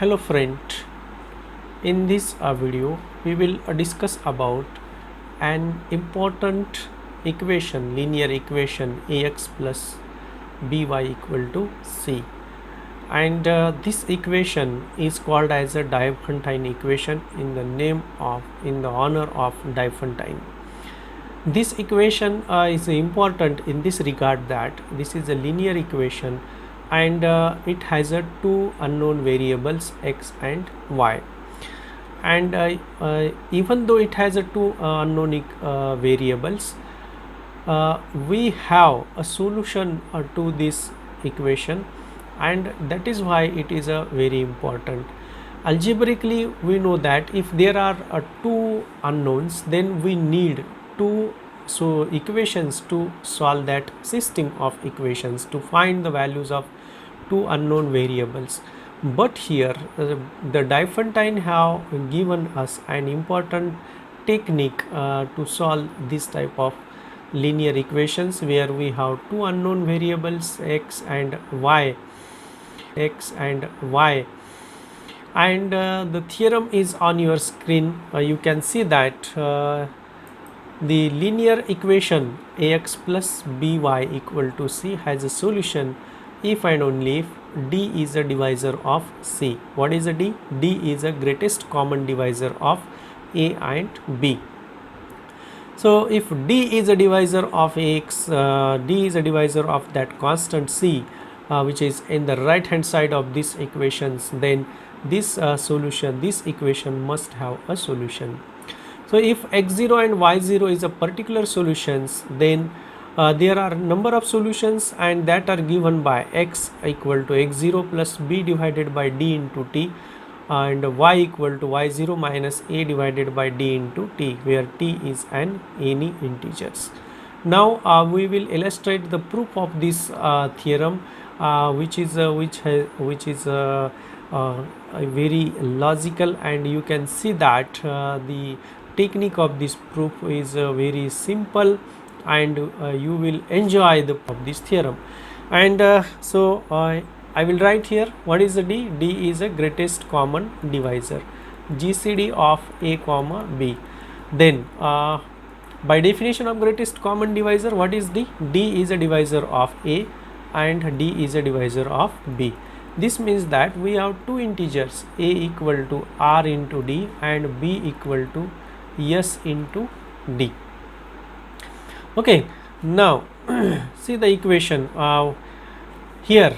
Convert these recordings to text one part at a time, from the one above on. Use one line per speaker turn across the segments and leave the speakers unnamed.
Hello friend, in this video we will discuss about an important equation, linear equation ax plus by equal to c, and this equation is called as a Diophantine equation in the honor of Diophantine. This equation is important in this regard that this is a linear equation and it has two unknown variables x and y, and even though it has two unknown variables, we have a solution to this equation, and that is why it is very important. Algebraically we know that if there are two unknowns, then we need two equations to solve that system of equations to find the values of two unknown variables. But here the Diophantine have given us an important technique to solve this type of linear equations where we have two unknown variables x and y, and the theorem is on your screen. You can see that the linear equation ax plus by equal to c has a solution if and only if d is a divisor of c. What is a d? D is a greatest common divisor of a and b. So if d is a divisor of ax, d is a divisor of that constant c, which is in the right hand side of this equations, then this equation must have a solution. So if x0 and y0 is a particular solutions, then there are number of solutions, and that are given by x equal to x0 plus b divided by d into t, and y equal to y0 minus a divided by d into t, where t is any integers. Now we will illustrate the proof of this theorem, which is very logical, and you can see that the technique of this proof is very simple, and you will enjoy this theorem. And I will write here what is the d. D is a greatest common divisor, GCD of a comma b. Then by definition of greatest common divisor, what is d? D is a divisor of a and d is a divisor of b. This means that we have two integers, a equal to r into d and b equal to s into d. Okay, now see the equation. Here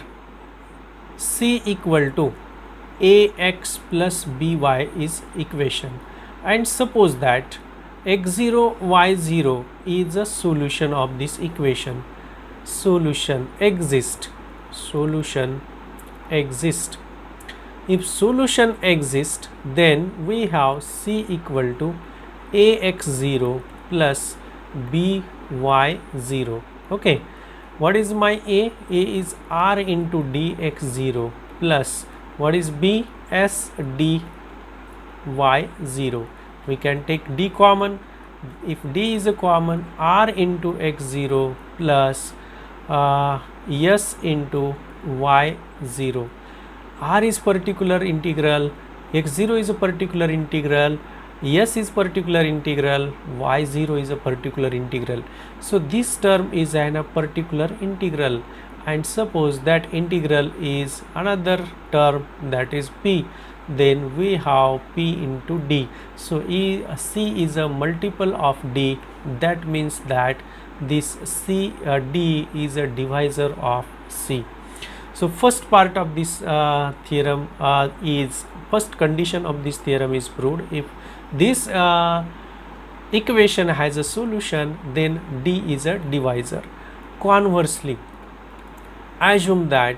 c equal to ax plus by is equation, and suppose that x0 y0 is a solution of this equation. Solution exists. If solution exists, then we have c equal to ax0 plus by0. Okay, what is my a? A is r into dx0 plus what is b? S d y0. We can take d common. If d is a common, r into x0 plus s into y0. R is particular integral, x0 is a particular integral, s is particular integral, y0 is a particular integral. So this term is a particular integral, and suppose that integral is another term, that is p, then we have p into d. So c is a multiple of d. That means that this d is a divisor of c. So first part of this theorem is, first condition of this theorem is proved. If this equation has a solution, then d is a divisor. Conversely assume that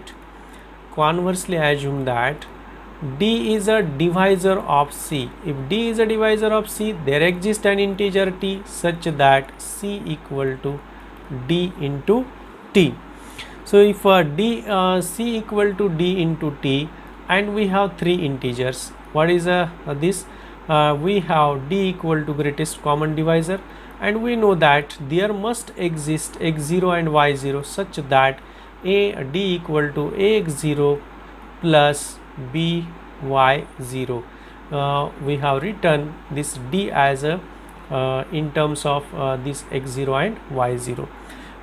d is a divisor of c. If d is a divisor of c, there exists an integer t such that c equal to d into t. So if c equal to d into t, and we have three integers, what is this? We have d equal to greatest common divisor, and we know that there must exist x0 and y0 such that d equal to ax0 plus b y0. We have written this d as a in terms of this x0 and y0.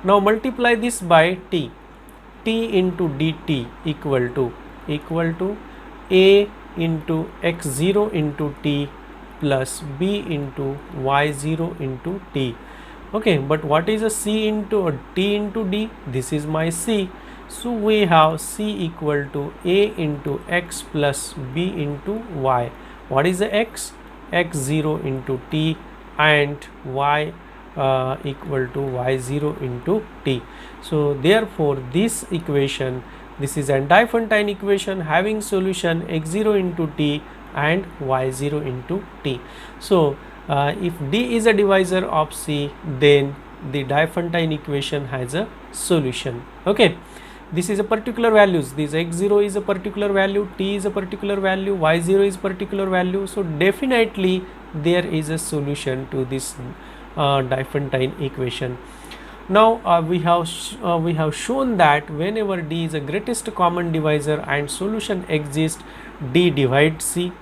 Now multiply this by t into dt equal to a into x0 into t plus b into y0 into t. Okay, but what is a c into t into d? This is my c. So we have c equal to a into x plus b into y. What is the x? x0 into t and y equal to y0 into t. So therefore this equation, this is a Diophantine equation having solution x0 into t and y0 into t. So if d is a divisor of c, then the Diophantine equation has a solution. Okay, this is a particular values, this x0 is a particular value, t is a particular value, y0 is particular value. So definitely there is a solution to this Diophantine equation. Now we have shown that whenever d is a greatest common divisor and solution exists, d divides c.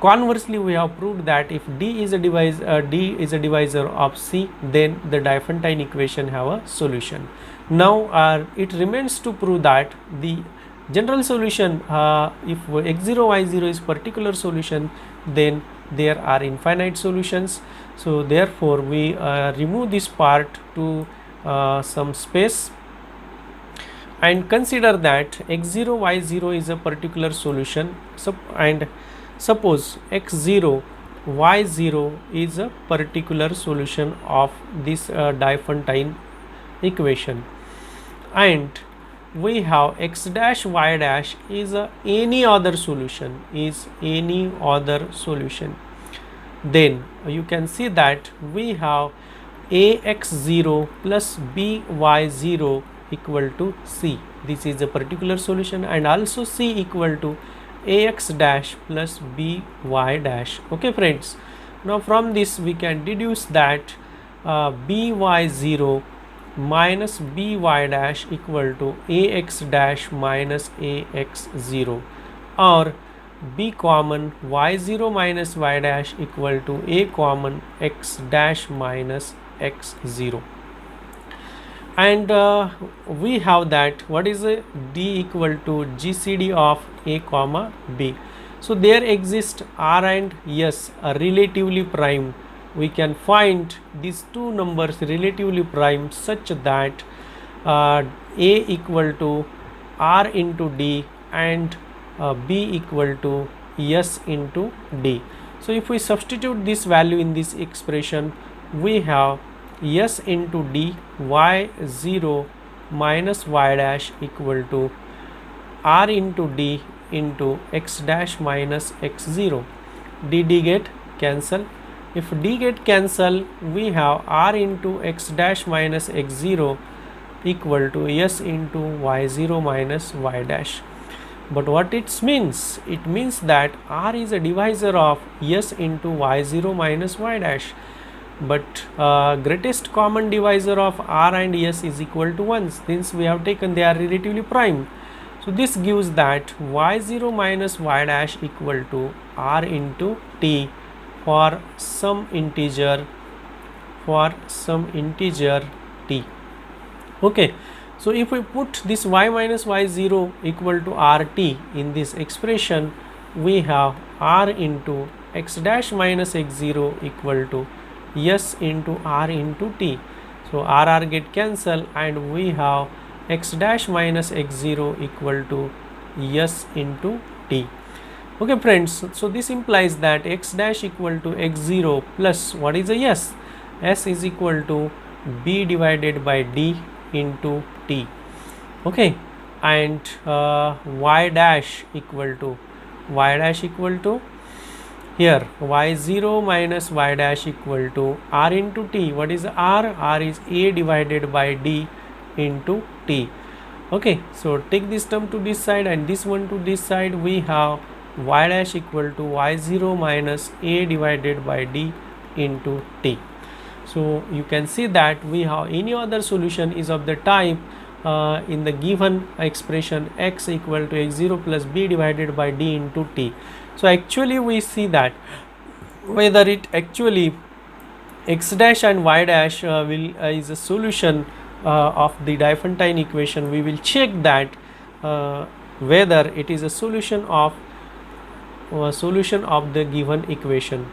Conversely, we have proved that if d is a divisor of c, then the Diophantine equation have a solution. Now it remains to prove that the general solution, if x0 y0 is particular solution, then there are infinite solutions. So therefore we remove this part to some space and consider that x0 y0 is a particular solution, and suppose x0 y0 is a particular solution of this Diophantine equation, and we have x dash y dash is any other solution, then you can see that we have ax0 plus by0 equal to c. This is a particular solution, and also c equal to ax dash plus by dash. Okay friends, now from this we can deduce that by0 minus by dash equal to ax dash minus ax0, or b common y0 minus y dash equal to a common x dash minus x0. And we have that what is a d equal to GCD of a comma b. So there exist r and s are relatively prime. We can find these two numbers relatively prime such that a equal to r into d and b equal to s into d. So if we substitute this value in this expression, we have s into d y0 minus y dash equal to r into d into x dash minus x0. d get cancel. If d get cancel, we have r into x dash minus x0 equal to s into y0 minus y dash. But what it means? It means that r is a divisor of s into y0 minus y dash. But greatest common divisor of r and s is equal to 1, since we have taken they are relatively prime. So this gives that y0 minus y dash equal to r into t for some integer t. Okay, so if we put this y minus y0 equal to rt in this expression, we have r into x dash minus x0 equal to s into r into t. So r get cancel, and we have x dash minus x0 equal to s into t. Okay friends, so this implies that x dash equal to x0 plus what is a s? S is equal to b divided by d into t. Okay, and y dash equal to here y0 minus y dash equal to r into t. What is r? R is a divided by d into t. Okay, so take this term to this side and this one to this side. We have y dash equal to y0 minus a divided by d into t. So you can see that we have any other solution is of the type in the given expression x equal to x0 plus b divided by d into t. So actually we see that whether it actually x dash and y dash is a solution of the Diophantine equation. We will check that whether it is a solution of the given equation.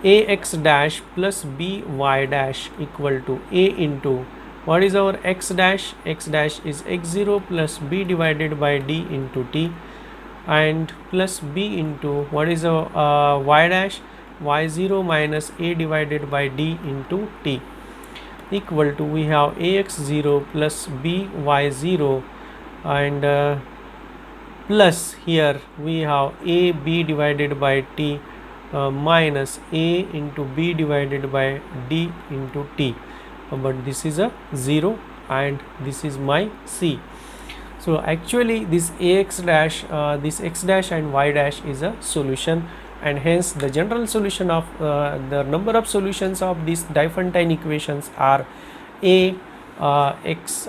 Ax dash plus by dash equal to a into what is our x dash? X dash is x0 plus b divided by d into t, and plus b into what is our y dash? Y0 minus a divided by d into t equal to, we have ax0 plus by0, and plus here we have a b divided by t minus a into b divided by d into t, but this is a 0 and this is my c. So actually this ax dash, this x dash and y dash is a solution, and hence the general solution of the number of solutions of these Diophantine equations are a x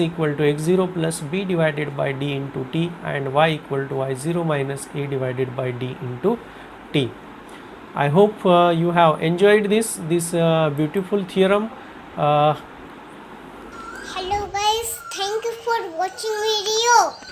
equal to x0 plus b divided by d into t, and y equal to y0 minus a divided by d into t. I hope you have enjoyed this beautiful theorem.
Hello guys, thank you for watching video.